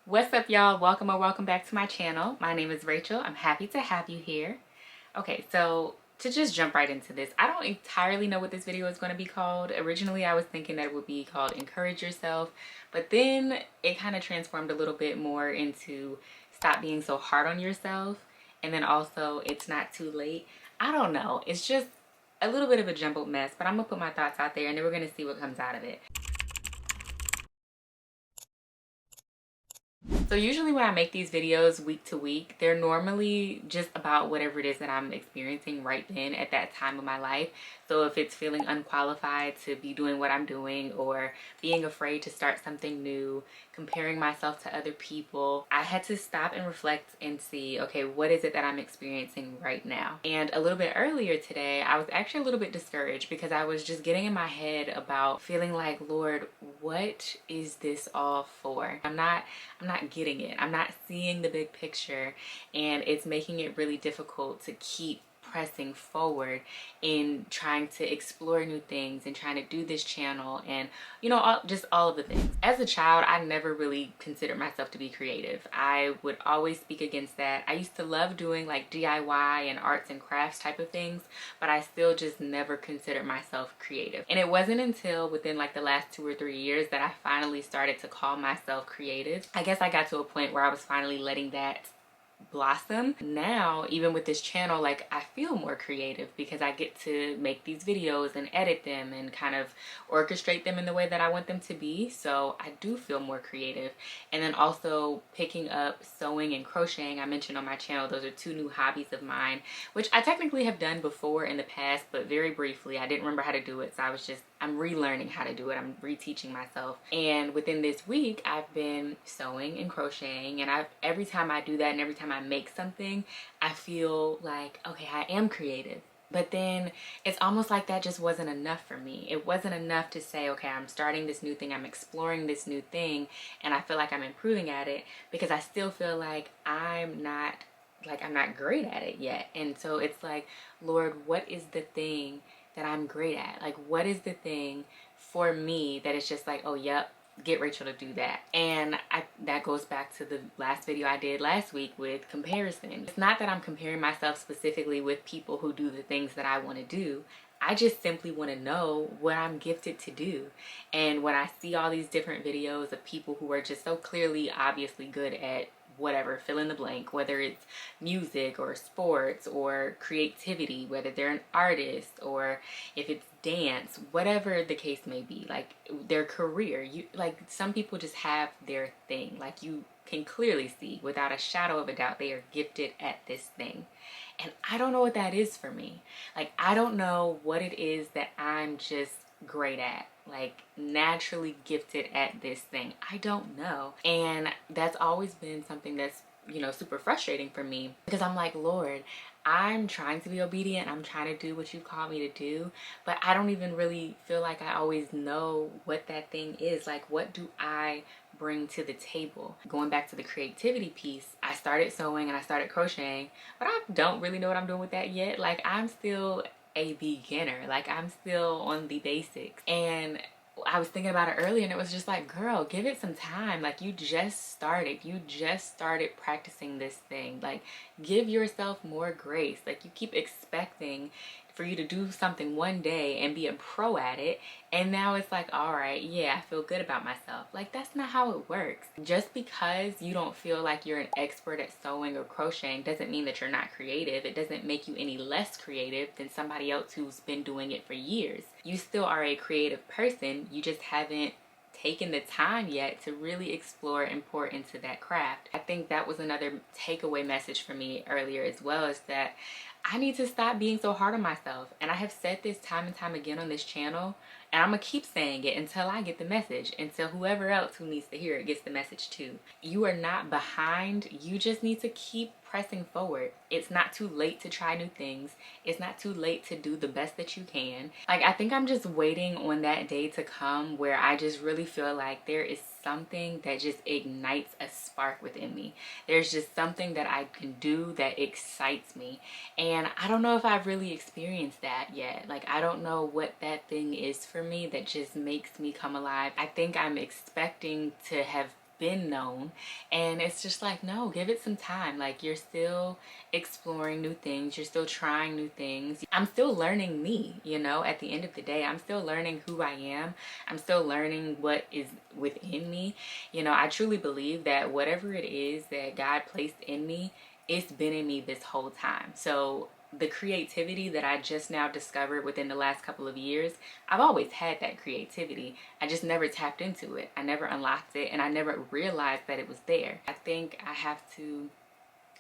What's up, y'all? Welcome or welcome back to my channel. My name is Rachel. I'm happy to have you here. Okay, so to just jump right into this, I don't entirely know what this video is going to be called. Originally, I was thinking that it would be called Encourage Yourself, but then it kind of transformed a little bit more into stop being so hard on yourself, and then also it's not too late. I don't know. It's just a little bit of a jumbled mess, but I'm going to put my thoughts out there and then we're going to see what comes out of it. So usually when I make these videos week to week, they're normally just about whatever it is that I'm experiencing right then at that time of my life. So if it's feeling unqualified to be doing what I'm doing, or being afraid to start something new, comparing myself to other people, I had to stop and reflect and see, okay, what is it that I'm experiencing right now? And a little bit earlier today, I was actually a little bit discouraged because I was just getting in my head about feeling like, Lord, what is this all for? I'm not getting it. I'm not seeing the big picture, and it's making it really difficult to keep pressing forward in trying to explore new things and trying to do this channel and just all of the things. As a child, I never really considered myself to be creative. I would always speak against that. I used to love doing like DIY and arts and crafts type of things, but I still just never considered myself creative. And it wasn't until within like the last 2 or 3 years that I finally started to call myself creative. I guess I got to a point where I was finally letting that blossom. Now, even with this channel, like, I feel more creative because I get to make these videos and edit them and kind of orchestrate them in the way that I want them to be. So I do feel more creative. And then also picking up sewing and crocheting, I mentioned on my channel, those are two new hobbies of mine, which I technically have done before in the past, but very briefly. I didn't remember how to do it, so I'm relearning how to do it. I'm reteaching myself. And within this week, I've been sewing and crocheting, and every time I do that and every time I make something, I feel like, okay, I am creative. But then it's almost like that just wasn't enough for me. It wasn't enough to say, okay, I'm starting this new thing, I'm exploring this new thing, and I feel like I'm improving at it, because I still feel like I'm not great at it yet. And so it's like, Lord, what is the thing that I'm great at? Like, what is the thing for me that is just like, oh, yep, get Rachel to do that? And that goes back to the last video I did last week with comparison. It's not that I'm comparing myself specifically with people who do the things that I want to do. I just simply want to know what I'm gifted to do. And when I see all these different videos of people who are just so clearly, obviously good at whatever, fill in the blank, whether it's music or sports or creativity, whether they're an artist or if it's dance, whatever the case may be, like their career, some people just have their thing. Like, you can clearly see without a shadow of a doubt they are gifted at this thing. And I don't know what that is for me. Like, I don't know what it is that I'm just great at, like naturally gifted at this thing. I don't know. And that's always been something that's, super frustrating for me, because I'm like, Lord, I'm trying to be obedient. I'm trying to do what you call me to do, but I don't even really feel like I always know what that thing is. Like, what do I bring to the table? Going back to the creativity piece, I started sewing and I started crocheting, but I don't really know what I'm doing with that yet. Like, I'm still a beginner. Like, I'm still on the basics. And I was thinking about it earlier, and it was just like, girl, give it some time. Like, you just started practicing this thing. Like, give yourself more grace. Like, you keep expecting for you to do something one day and be a pro at it, and now it's like, all right, yeah, I feel good about myself. Like, that's not how it works. Just because you don't feel like you're an expert at sewing or crocheting doesn't mean that you're not creative. It doesn't make you any less creative than somebody else who's been doing it for years. You still are a creative person. You just haven't taken the time yet to really explore and pour into that craft. I think that was another takeaway message for me earlier as well, is that I need to stop being so hard on myself. And I have said this time and time again on this channel, and I'm gonna keep saying it until I get the message, until whoever else who needs to hear it gets the message too. You are not behind. You just need to keep pressing forward. It's not too late to try new things. It's not too late to do the best that you can. Like, I think I'm just waiting on that day to come where I just really feel like there is something that just ignites a spark within me. There's just something that I can do that excites me. And I don't know if I've really experienced that yet. Like, I don't know what that thing is for me that just makes me come alive. I think I'm expecting to have been known. And it's just like, no, give it some time. Like, you're still exploring new things, you're still trying new things. I'm still learning me, you know. At the end of the day, I'm still learning who I am. I'm still learning what is within me. You know, I truly believe that whatever it is that God placed in me, it's been in me this whole time. So the creativity that I just now discovered within the last couple of years, I've always had that creativity. I just never tapped into it. I never unlocked it, and I never realized that it was there. I think I have to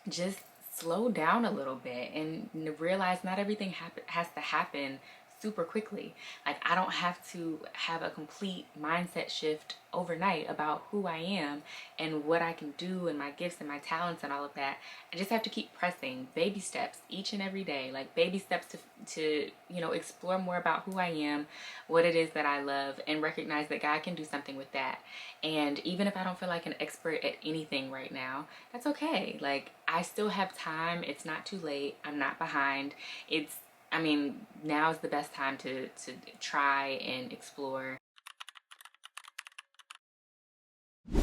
just slow down a little bit and realize not everything has to happen super quickly. Like, I don't have to have a complete mindset shift overnight about who I am and what I can do and my gifts and my talents and all of that. I just have to keep pressing baby steps each and every day, like baby steps to you know, explore more about who I am, what it is that I love, and recognize that God can do something with that. And even if I don't feel like an expert at anything right now, that's okay. Like, I still have time. It's not too late. I'm not behind. I mean, now is the best time to try and explore.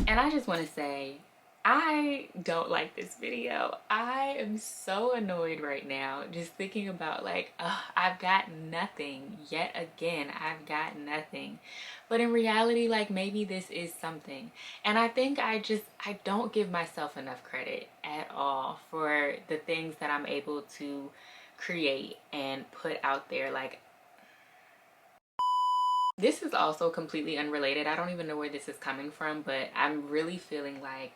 And I just want to say, I don't like this video. I am so annoyed right now just thinking about, like, I've got nothing. Yet again, I've got nothing. But in reality, like, maybe this is something. And I think I don't give myself enough credit at all for the things that I'm able to create and put out there. Like, this is also completely unrelated. I don't even know where this is coming from, but I'm really feeling like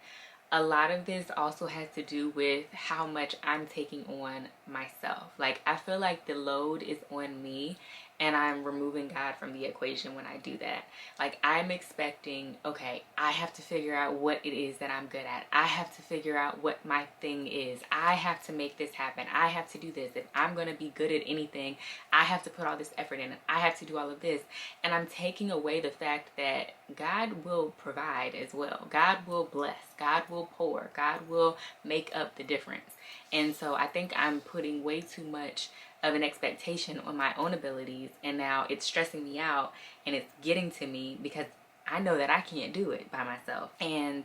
a lot of this also has to do with how much I'm taking on myself. Like, I feel like the load is on me, and I'm removing God from the equation when I do that. Like, I'm expecting, okay, I have to figure out what it is that I'm good at. I have to figure out what my thing is. I have to make this happen. I have to do this. If I'm going to be good at anything, I have to put all this effort in, and I have to do all of this. And I'm taking away the fact that God will provide as well. God will bless. God will pour. God will make up the difference. And so I think I'm putting way too much of an expectation on my own abilities, and now it's stressing me out and it's getting to me because I know that I can't do it by myself. And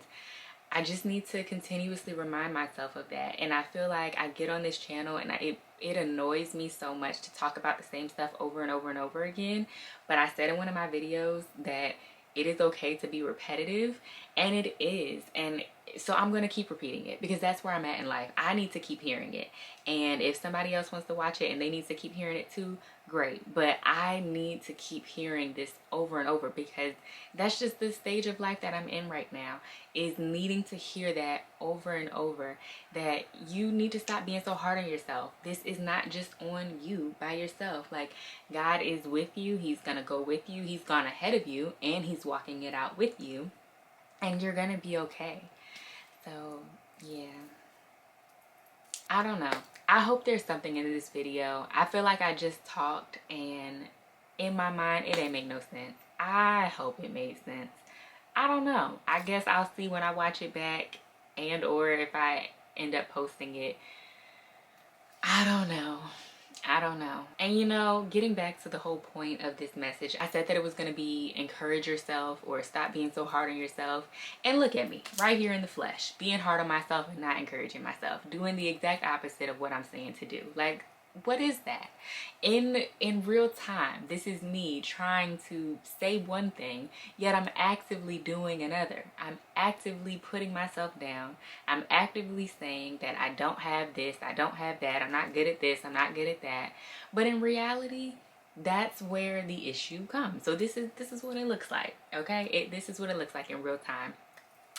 I just need to continuously remind myself of that. And I feel like I get on this channel and it annoys me so much to talk about the same stuff over and over and over again. But I said in one of my videos that it is okay to be repetitive, and it is. And so I'm going to keep repeating it because that's where I'm at in life. I need to keep hearing it. And if somebody else wants to watch it and they need to keep hearing it too, great. But I need to keep hearing this over and over because that's just the stage of life that I'm in right now, is needing to hear that over and over, that you need to stop being so hard on yourself. This is not just on you by yourself. Like, God is with you. He's going to go with you. He's gone ahead of you, and he's walking it out with you, and you're going to be okay. So, yeah. I don't know. I hope there's something in this video. I feel like I just talked and in my mind it didn't make no sense. I hope it made sense. I don't know. I guess I'll see when I watch it back, and or if I end up posting it. I don't know. I don't know. And you know, getting back to the whole point of this message, I said that it was going to be encourage yourself or stop being so hard on yourself. And look at me right here in the flesh, being hard on myself and not encouraging myself, doing the exact opposite of what I'm saying to do. Like, what is that? In real time, this is me trying to say one thing, yet I'm actively doing another. I'm actively putting myself down. I'm actively saying that I don't have this, I don't have that, I'm not good at this, I'm not good at that. But in reality, that's where the issue comes. So this is what it looks like, okay? This is what it looks like in real time.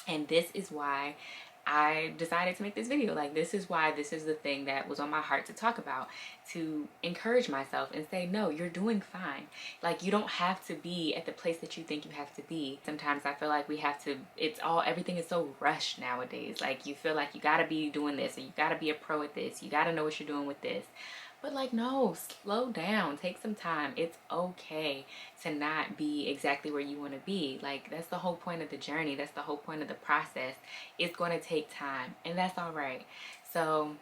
And this is why I decided to make this video. Like, this is why this is the thing that was on my heart to talk about, to encourage myself and say, no, you're doing fine. Like, you don't have to be at the place that you think you have to be. Sometimes I feel like we have to, everything is so rushed nowadays. Like, you feel like you gotta be doing this, or you gotta be a pro at this, you gotta know what you're doing with this. But like, no, slow down, take some time. It's okay to not be exactly where you want to be. Like, that's the whole point of the journey. That's the whole point of the process. It's going to take time, and that's all right. So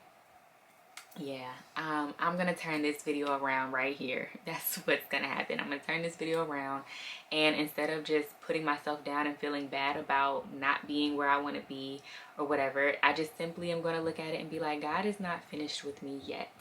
Yeah, I'm gonna turn this video around right here. That's what's gonna happen. I'm gonna turn this video around, and instead of just putting myself down and feeling bad about not being where I want to be or whatever, I just simply am gonna look at it and be like, God is not finished with me yet.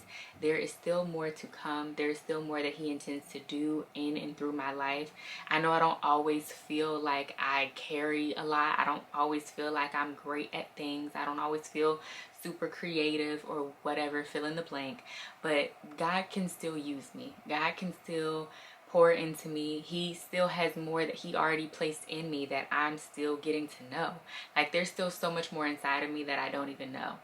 There is still more to come. There's still more that he intends to do in and through my life. I know I don't always feel like I carry a lot. I don't always feel like I'm great at things. I don't always feel super creative or whatever, fill in the blank, but God can still use me. God can still pour into me. He still has more that he already placed in me that I'm still getting to know. Like, there's still so much more inside of me that I don't even know.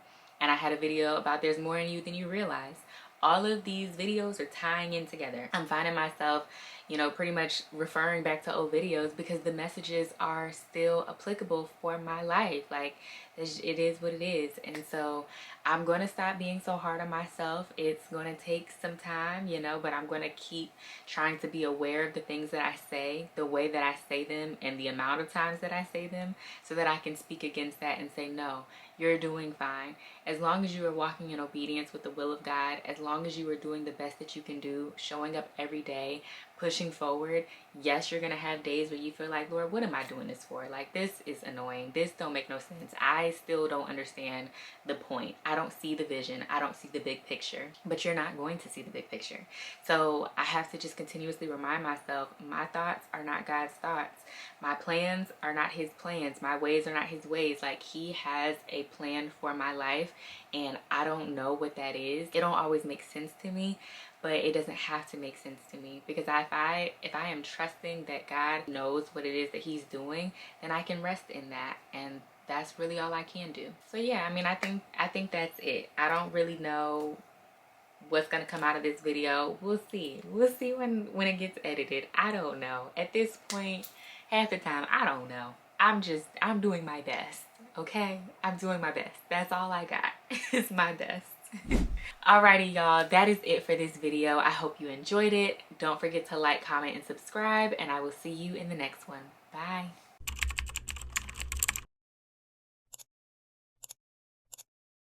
And I had a video about there's more in you than you realize. All of these videos are tying in together. I'm finding myself, you know, pretty much referring back to old videos because the messages are still applicable for my life. Like, it is what it is. And so I'm going to stop being so hard on myself. It's going to take some time, you know, but I'm going to keep trying to be aware of the things that I say, the way that I say them, and the amount of times that I say them, so that I can speak against that and say, no, you're doing fine. As long as you are walking in obedience with the will of God, as long as you are doing the best that you can do, showing up every day, pushing forward. Yes, you're gonna have days where you feel like, Lord, what am I doing this for? Like, this is annoying. This don't make no sense. I still don't understand the point. I don't see the vision. I don't see the big picture. But you're not going to see the big picture. So I have to just continuously remind myself, my thoughts are not God's thoughts. My plans are not his plans. My ways are not his ways. Like, he has a plan for my life, and I don't know what that is. It don't always make sense to me, but it doesn't have to make sense to me, because if I am trusting that God knows what it is that he's doing, then I can rest in that, and that's really all I can do. So yeah, I mean, I think that's it. I don't really know what's gonna come out of this video. We'll see when it gets edited. I don't know at this point. Half the time I don't know. I'm doing my best. Okay, I'm doing my best. That's all I got. It's my best. Alrighty, y'all, that is it for this video. I hope you enjoyed it. Don't forget to like, comment, and subscribe, and I will see you in the next one. Bye.